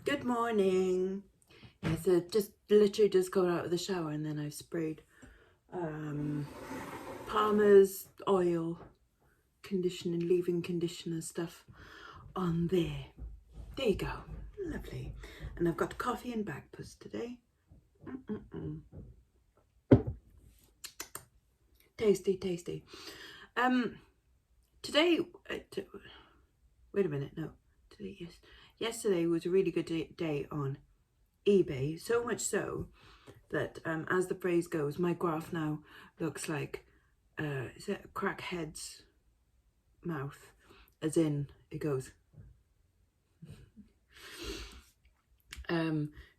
Good morning. Yes, I just literally just got out of the shower and then I've sprayed Palmer's oil conditioning, leave-in conditioner stuff on there. There you go. Lovely. And I've got coffee and breakfast today. Tasty, tasty. Today, wait a minute, no. Today, yes. Yesterday was a really good day on eBay, so much so that as the phrase goes, my graph now looks like is it a crackhead's mouth, as in it goes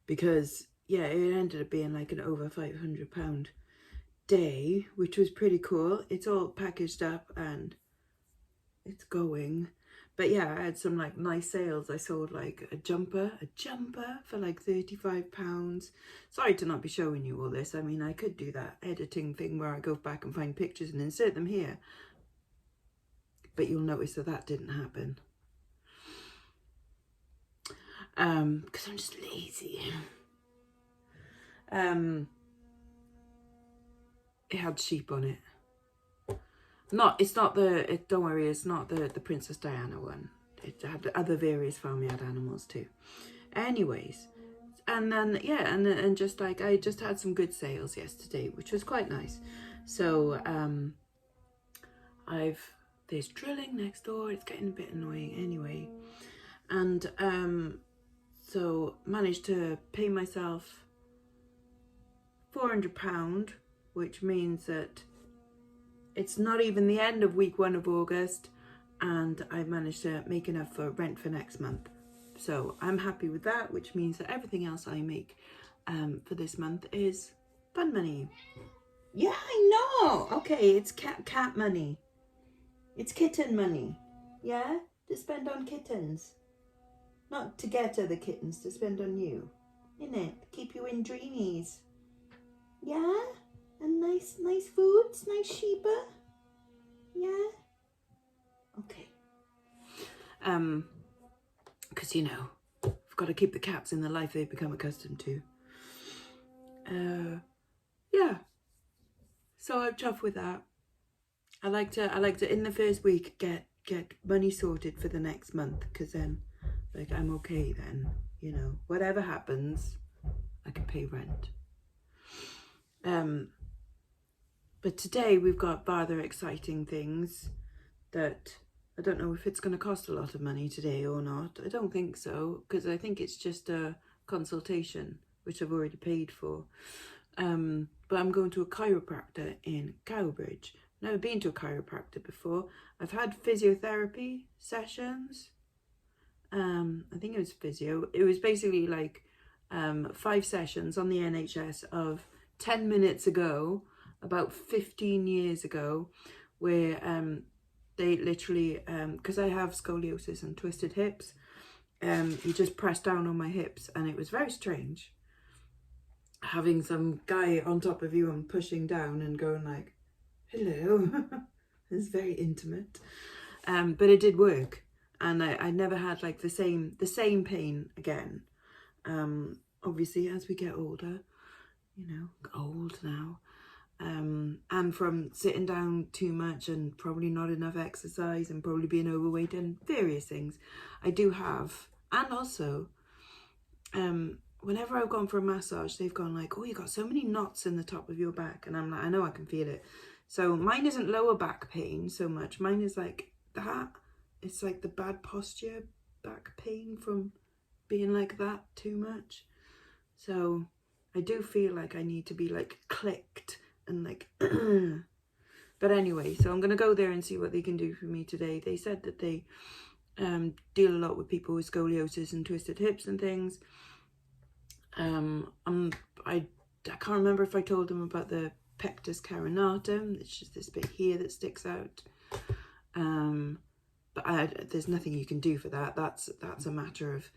because yeah, it ended up being like an over £500 day, which was pretty cool. It's all packaged up and it's going. But yeah, I had some like nice sales. I sold like a jumper for like £35. Sorry to not be showing you all this. I mean, I could do that editing thing where I go back and find pictures and insert them here. But you'll notice that that didn't happen. Because I'm just lazy. It had sheep on it. Don't worry, it's not the Princess Diana one. It had other various farmyard animals too. Anyways, and then yeah, and just like I just had some good sales yesterday, which was quite nice. So there's drilling next door. It's getting a bit annoying anyway, and so managed to pay myself £400, which means that it's not even the end of week 1 of August, and I managed to make enough for rent for next month. So I'm happy with that, which means that everything else I make for this month is fun money. Yeah, I know. Okay, it's cat money. It's kitten money. Yeah, to spend on kittens. Not to get other kittens, to spend on you. Innit? Keep you in dreamies. Yeah? And nice foods, nice sheeper. Yeah? Okay. Because, you know, I've got to keep the cats in the life they've become accustomed to. Yeah. So I'm chuffed with that. I like to in the first week get money sorted for the next month, because then like I'm okay then, you know, whatever happens, I can pay rent. But today we've got rather exciting things that I don't know if it's going to cost a lot of money today or not. I don't think so, because I think it's just a consultation, which I've already paid for. But I'm going to a chiropractor in Cowbridge. Never been to a chiropractor before. I've had physiotherapy sessions. I think it was physio. It was basically like 5 sessions on the NHS of 10 minutes ago, about 15 years ago, where they literally, because I have scoliosis and twisted hips, you just press down on my hips, and it was very strange having some guy on top of you and pushing down and going like, hello. It's very intimate, but it did work, and I never had like the same pain again. Obviously as we get older, you know, old now, and from sitting down too much and probably not enough exercise and probably being overweight and various things I do have. And also whenever I've gone for a massage, they've gone like, oh, you got so many knots in the top of your back, and I'm like, I know, I can feel it. So mine isn't lower back pain so much, mine is like that. It's like the bad posture back pain from being like that too much. So I do feel like I need to be like clicked and like but anyway, so I'm gonna go there and see what they can do for me today. They said that they deal a lot with people with scoliosis and twisted hips and things. I can't remember if I told them about the pectus carinatum. It's just this bit here that sticks out. But there's nothing you can do for that. That's a matter of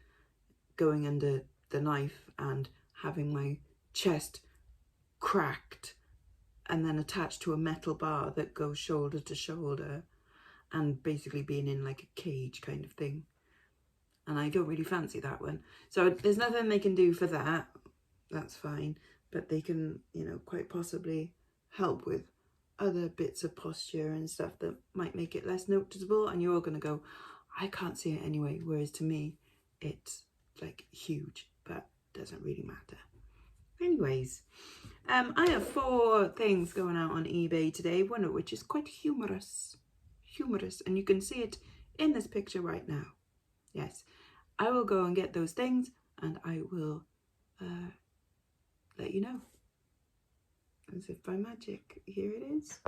going under the knife and having my chest cracked and then attached to a metal bar that goes shoulder to shoulder, and basically being in like a cage kind of thing. and I don't really fancy that one. So there's nothing they can do for that. That's fine. But they can, you know, quite possibly help with other bits of posture and stuff that might make it less noticeable, and you're all going to go, I can't see it anyway, whereas to me it's like huge, but doesn't really matter. Anyways, I have 4 things going out on eBay today, one of which is quite humorous, and you can see it in this picture right now. Yes, I will go and get those things, and I will let you know. As if by magic, here it is.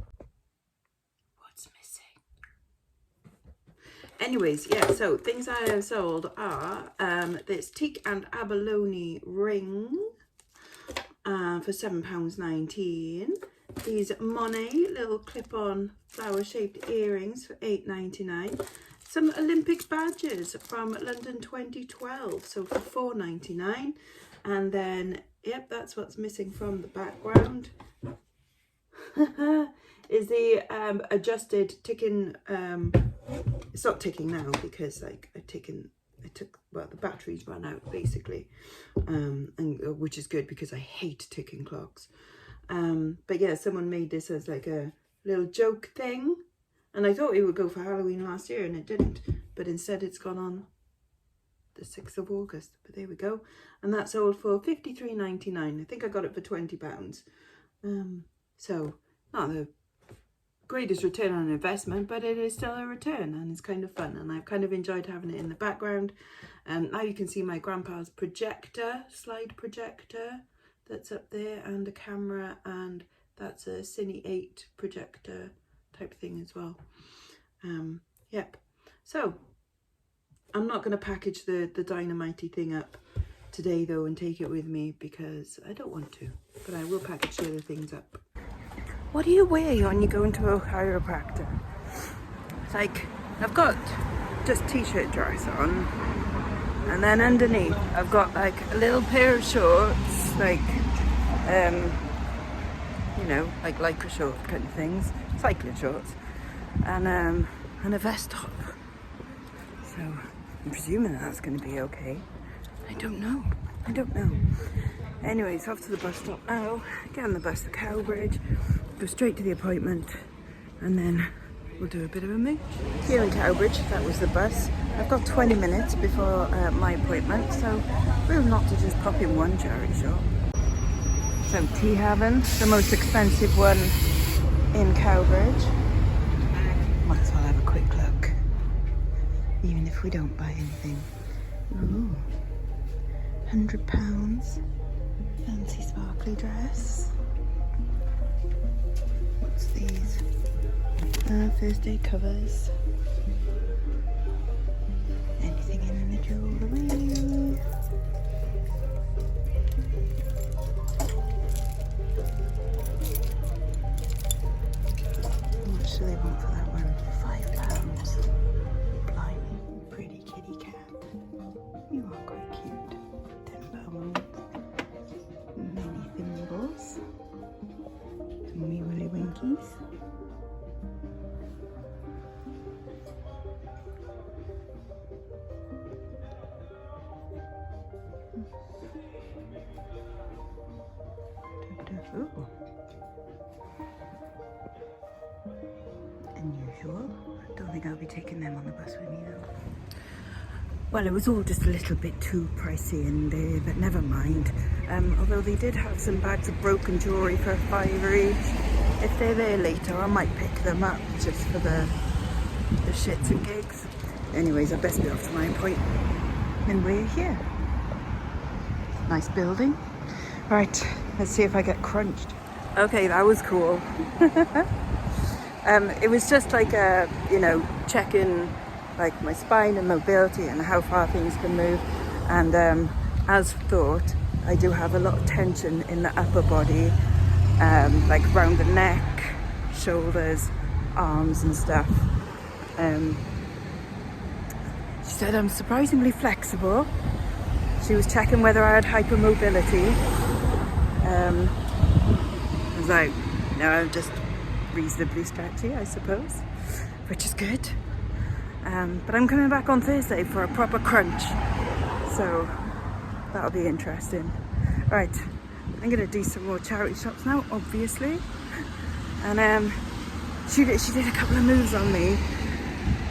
What's missing? Anyways, yeah, so things I have sold are this teak and abalone ring for £7.19. These Monet little clip-on flower-shaped earrings for £8.99. Some Olympic badges from London 2012, so for £4.99. And then, yep, that's what's missing from the background. Is the adjusted ticking, it's not ticking now because like the batteries ran out basically, and which is good because I hate ticking clocks. But yeah, someone made this as like a little joke thing, and I thought it would go for Halloween last year and it didn't, but instead it's gone on the 6th of August, but there we go. And that sold for £53.99. I think I got it for £20. So not the greatest return on investment, but it is still a return, and it's kind of fun, and I've kind of enjoyed having it in the background. Now you can see my grandpa's projector, slide projector, that's up there, and a camera, and that's a Cine 8 projector type thing as well. Yep, so I'm not going to package the dynamite-y thing up today though and take it with me because I don't want to, but I will package the other things up. What do you wear when you go into a chiropractor? It's like, I've got just t-shirt dress on, and then underneath I've got like a little pair of shorts, like you know, like lycra short kind of things, cycling shorts, and a vest top. So I'm presuming that's going to be okay. I don't know. Anyways, off to the bus stop now, get on the bus to Cowbridge, go straight to the appointment, and then we'll do a bit of a mooch. Here in Cowbridge, that was the bus. I've got 20 minutes before my appointment, so we'll not to just pop in one charity shop. So Tea Haven, the most expensive one in Cowbridge. Might as well have a quick look, even if we don't buy anything. Ooh, £100. Fancy sparkly dress. What's these? First aid covers. Anything in the jewellery? How much do they want for that one? £5. Blimey, pretty kitty cat. You are quite cute. £10. Many thimbles. Some wee willy winkies. Ooh. Unusual. I don't think I'll be taking them on the bus with me though. Well, it was all just a little bit too pricey in there, but never mind. Although they did have some bags of broken jewellery for £5 each. If they're there later, I might pick them up just for the shits and gigs. Anyways, I best be off to my appointment. And we're here. Nice building. Right, let's see if I get crunched. Okay, that was cool. It was just like you know, checking like my spine and mobility and how far things can move. And as thought, I do have a lot of tension in the upper body, like around the neck, shoulders, arms and stuff. She said I'm surprisingly flexible. She was checking whether I had hypermobility. I was like, no, I'm just reasonably stretchy, I suppose, which is good. But I'm coming back on Thursday for a proper crunch, so that'll be interesting. Right, I'm gonna do some more charity shops now, obviously. And she did a couple of moves on me,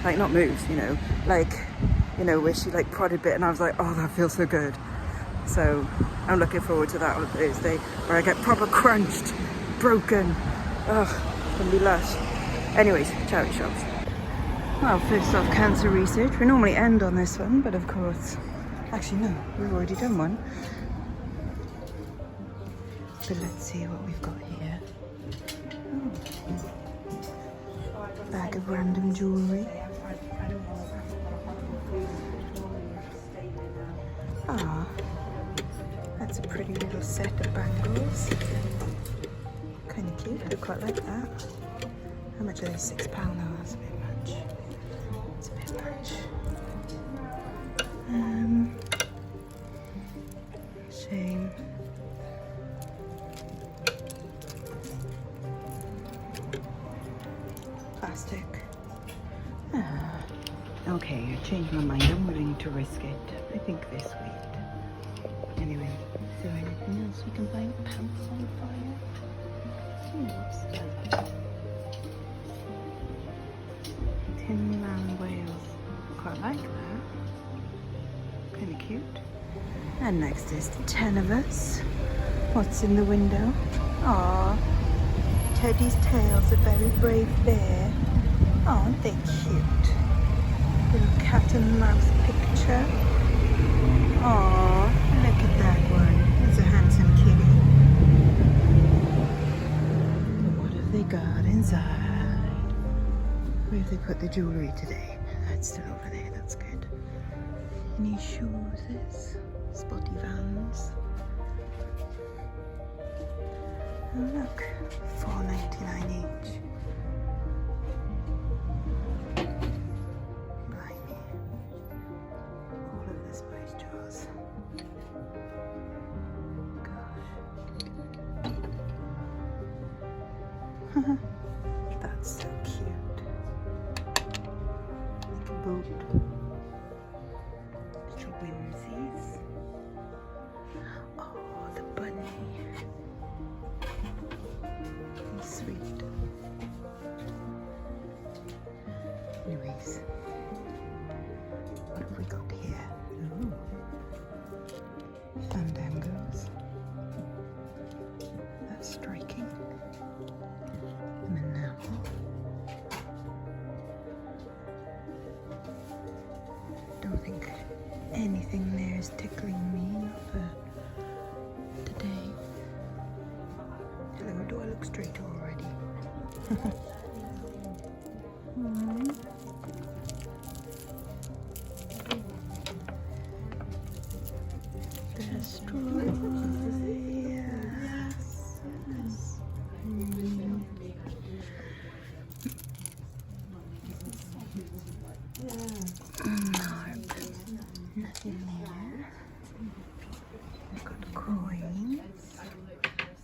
like not moves, you know, like, you know, where she like prodded a bit, and I was like, oh, that feels so good. So I'm looking forward to that on Thursday, where I get proper crunched, broken. Ugh, gonna be lush. Anyways, charity shops. Well, first off, cancer research. We normally end on this one, but of course, actually no, we've already done one. But let's see what we've got here. Oh. Bag of random jewellery. Ah, that's a pretty little set of bangles. Kind of cute, I quite like that. How much are they? £6 now, that's a bit much. It's a bit much. Shame. Plastic. Ah. Okay, I changed my mind. I'm willing to risk it. I think this week. Anyway, is there anything else we can buy? Pants on fire? Tin Man Wales. Quite like that. Kind of cute. And next is the 10 of us. What's in the window? Aww. Teddy's tail's a very brave bear. Aren't they cute? Little cat and mouse picture. Aww, look at that one. It's a handsome kitty. But what have they got inside? Where have they put the jewellery today? That's still over there, that's good. Any shoes? Spotty Vans. Oh look, $4.99 each. Blimey. All of this price jars. Gosh. That's so cute. Like a boat. Little whimsies. Oh, the bunny. Sweet. Anyways, what have we got here? Ooh. Fandangos. That's striking. And now don't think anything there is tickling me for today. Hello, do I look straight already? Destroy. Yes. Nothing there. I've got coins.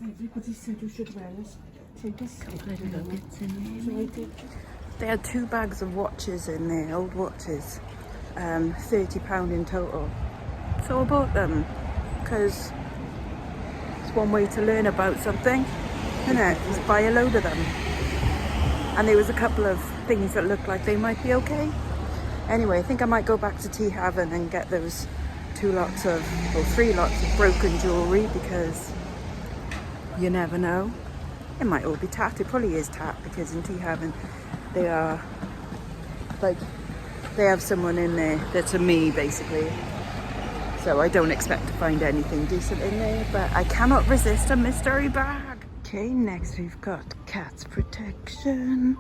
Everybody said you should wear this. Couple of little bits in there. They had 2 bags of watches in there, old watches. £30 in total. So I bought them because it's one way to learn about something, isn't it? Just buy a load of them. And there was a couple of things that looked like they might be okay. Anyway, I think I might go back to Tea Haven and get those 3 lots of broken jewellery, because you never know. It might all be tat. It probably is tat, because in Tea Haven they are like, they have someone in there that's a me basically. So I don't expect to find anything decent in there, but I cannot resist a mystery bag. Okay, next we've got Cats Protection.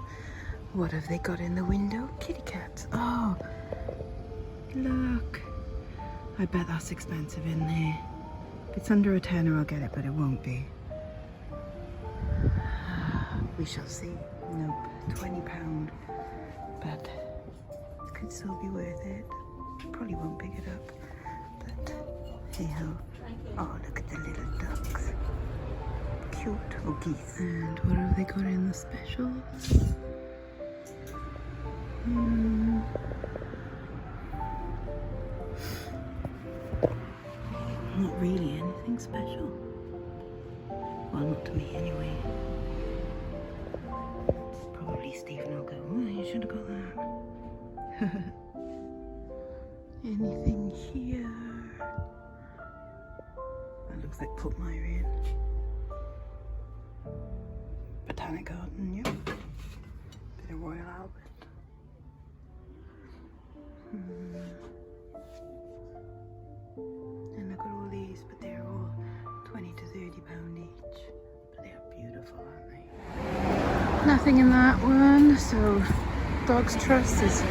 What have they got in the window? Kitty cats. Oh, look. I bet that's expensive in there. If it's under a tenner, I'll get it, but it won't be. We shall see. Nope, £20. But it could still be worth it. Probably won't pick it up, but hey ho. Oh, look at the little ducks. Cute. Or geese. And what have they got in the specials? Not really anything special. Well, not to me anyway. Probably Stephen will go, oh, you should have got that. Anything here? That looks like Putmire. Botanic Garden, yep. Bit of Royal Albert. And look at all these, but they're all 20 to 30 pound each. But they're beautiful, aren't they? Nothing in that one, so Dogs Trust is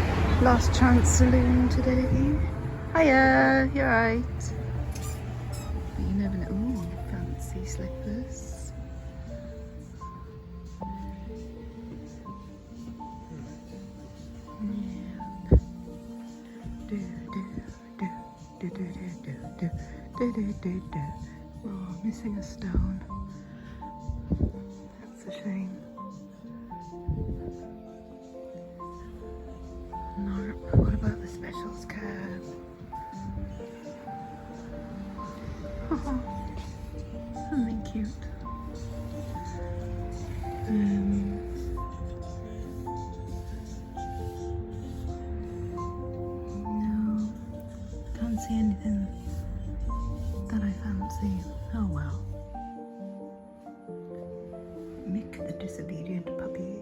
Last Chance Saloon today. Hiya, you're right. But you never know. Ooh, fancy slippers. Oh, missing a stone. That's a shame. No, what about the specials cab? Oh, something cute. No, can't see anything that I fancy. Oh well. Mick the disobedient puppy.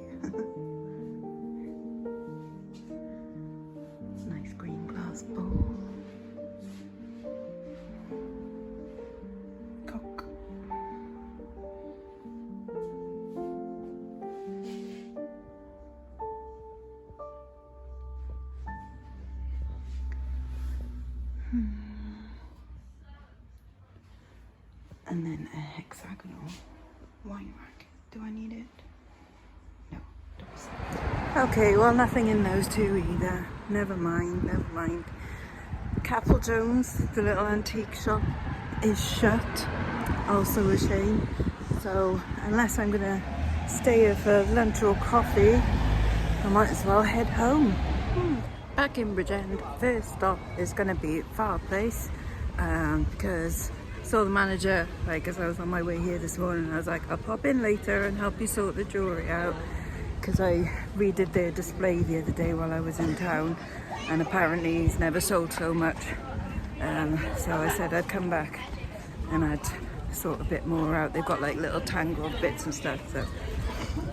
Nice green glass bowl. Cock. And then a hexagonal wine rack. Do I need it? No. Okay, well nothing in those two either. Never mind, never mind. Capel Jones, the little antique shop, is shut. Also a shame. So unless I'm gonna stay here for lunch or coffee, I might as well head home. Back in Bridgend, first stop is gonna be Fireplace, because I saw the manager, like as I was on my way here this morning, I was like, I'll pop in later and help you sort the jewellery out, because I redid their display the other day while I was in town, and apparently he's never sold so much. So I said I'd come back and I'd sort a bit more out. They've got like little tangled bits and stuff, so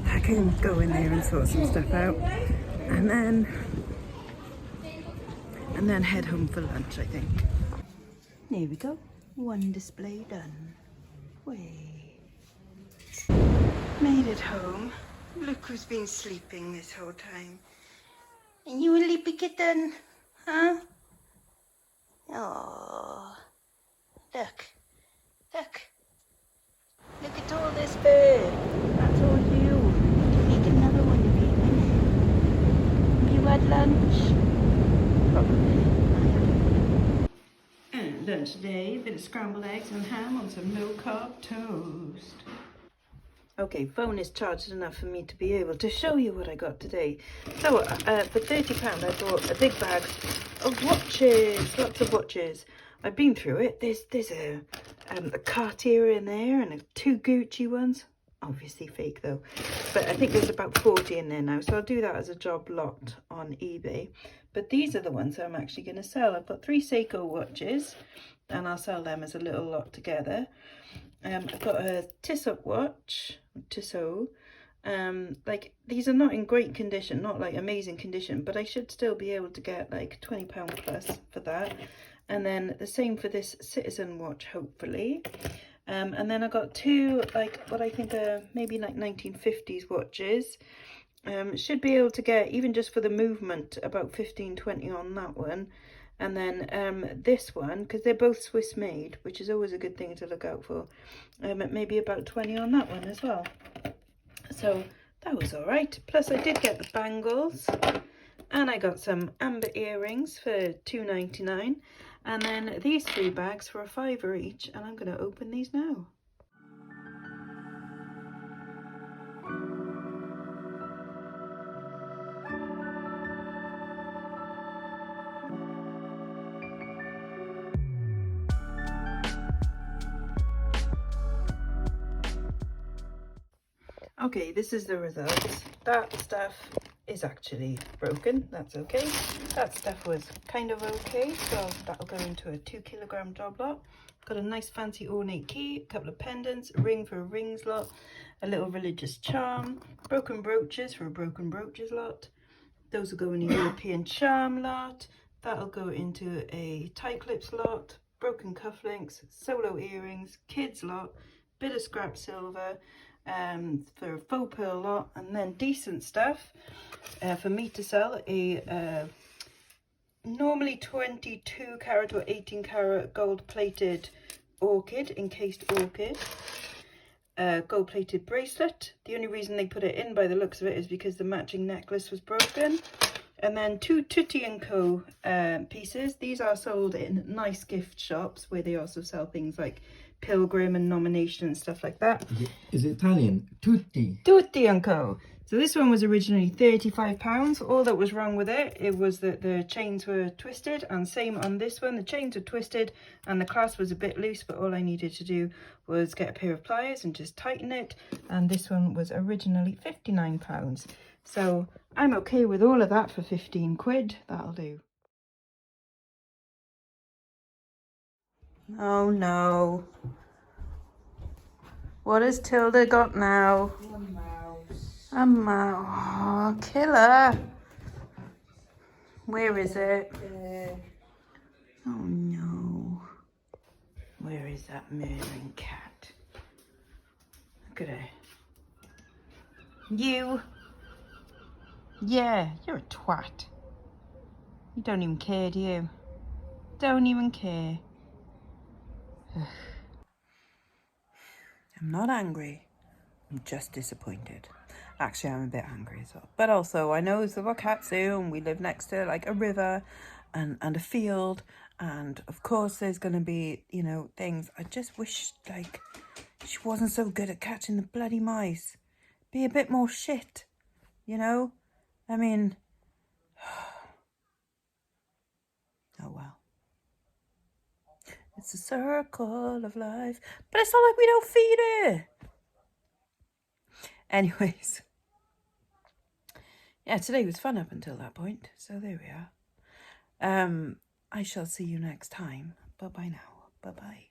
I can go in there and sort some stuff out, and then head home for lunch, I think. There we go. One display done. Way. Made it home. Look who's been sleeping this whole time. And you a sleepy kitten? Huh? Oh, look. Look. Look at all this food. That's all you. You make another one of you, innit? Have you had lunch? Probably. And lunch today, a bit of scrambled eggs and ham on some low-carb toast. Okay, phone is charged enough for me to be able to show you what I got today. So, for £30 I bought a big bag of watches, lots of watches. I've been through it. There's a Cartier in there and two Gucci ones. Obviously fake though. But I think there's about 40 in there now. So I'll do that as a job lot on eBay. But these are the ones that I'm actually going to sell. I've got 3 Seiko watches and I'll sell them as a little lot together. I've got a Tissot watch, Tissot. Like these are not in great condition, not like amazing condition, but I should still be able to get like £20 plus for that. And then the same for this Citizen watch, hopefully. And then I got 2 like what I think are maybe like 1950s watches. Should be able to get, even just for the movement, about 15-20 on that one. And then this one, because they're both Swiss made, which is always a good thing to look out for, maybe about 20 on that one as well. So that was all right. Plus I did get the bangles, and I got some amber earrings for £2.99, and then these 3 bags for £5 each, and I'm going to open these now. Okay, this is the result. That stuff is actually broken. That's okay. That stuff was kind of okay, so that'll go into a 2 kilogram job lot. Got a nice fancy ornate key, a couple of pendants, a ring for a rings lot, a little religious charm, broken brooches for a broken brooches lot. Those will go in a European charm lot. That'll go into a tie clips lot, broken cufflinks, solo earrings, kids lot, bit of scrap silver, for a faux pearl lot, and then decent stuff for me to sell. A normally 22 carat or 18 carat gold plated orchid, encased orchid. Gold plated bracelet. The only reason they put it in by the looks of it is because the matching necklace was broken. And then 2 Tutti & Co pieces. These are sold in nice gift shops where they also sell things like Pilgrim and Nomination and stuff like that. Is it Italian? Tutti. Tutti & Co. So this one was originally £35. All that was wrong with it was that the chains were twisted, and same on this one. The chains were twisted and the clasp was a bit loose, but all I needed to do was get a pair of pliers and just tighten it. And this one was originally £59. So I'm okay with all of that for 15 quid. That'll do. Oh no. What has Tilda got now? A mouse. A mouse. Oh, killer. Where is it? Oh no. Where is that murdering cat? Look at her. You. Yeah, you're a twat. You don't even care, do you? Don't even care. I'm not angry. I'm just disappointed. Actually, I'm a bit angry as well. But also, I know it's what cats do, and we live next to like a river and a field. And of course, there's going to be, you know, things. I just wish, like, she wasn't so good at catching the bloody mice. Be a bit more shit, you know? I mean, oh well. It's a circle of life. But it's not like we don't feed it. Anyways. Yeah, today was fun up until that point. So there we are. I shall see you next time. Bye-bye now. Bye-bye.